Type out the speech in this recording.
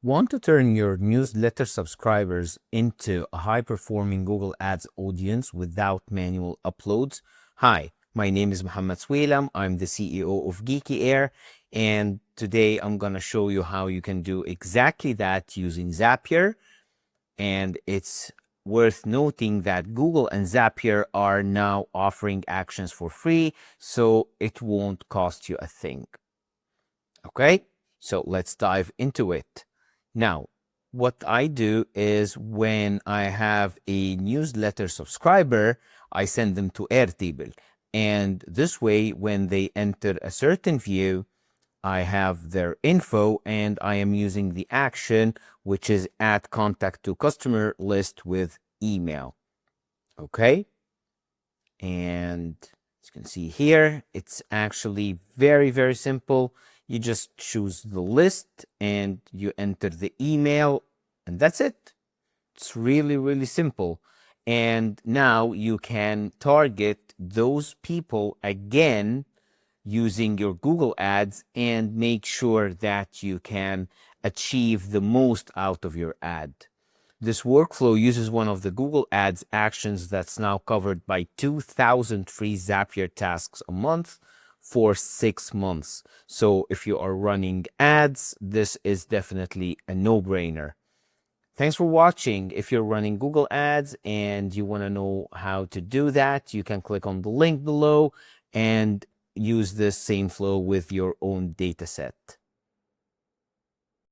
Want to turn your newsletter subscribers into a high-performing Google Ads audience without manual uploads? Hi, my name is Mohammad. I'm the CEO of Geeky Air, and today I'm going to show you how you can do exactly that using Zapier. And it's worth noting that Google and Zapier are now offering actions for free, so it won't cost you a thing. Okay, so let's dive into it. Now, what I do is when I have a newsletter subscriber, I send them to Airtable. And this way, when they enter a certain view, I have their info and I am using the action, which is add contact to customer list with email. Okay. And as you can see here, it's actually very, very simple. You just choose the list and you enter the email, and that's it. It's really, really simple. And now you can target those people again using your Google Ads and make sure that you can achieve the most out of your ad. This workflow uses one of the Google Ads actions that's now covered by 2,000 free Zapier tasks a month for 6 months. So if you are running ads, this is definitely a no-brainer. Thanks for watching. If you're running Google Ads and you want to know how to do that, you can click on the link below and use this same flow with your own data set.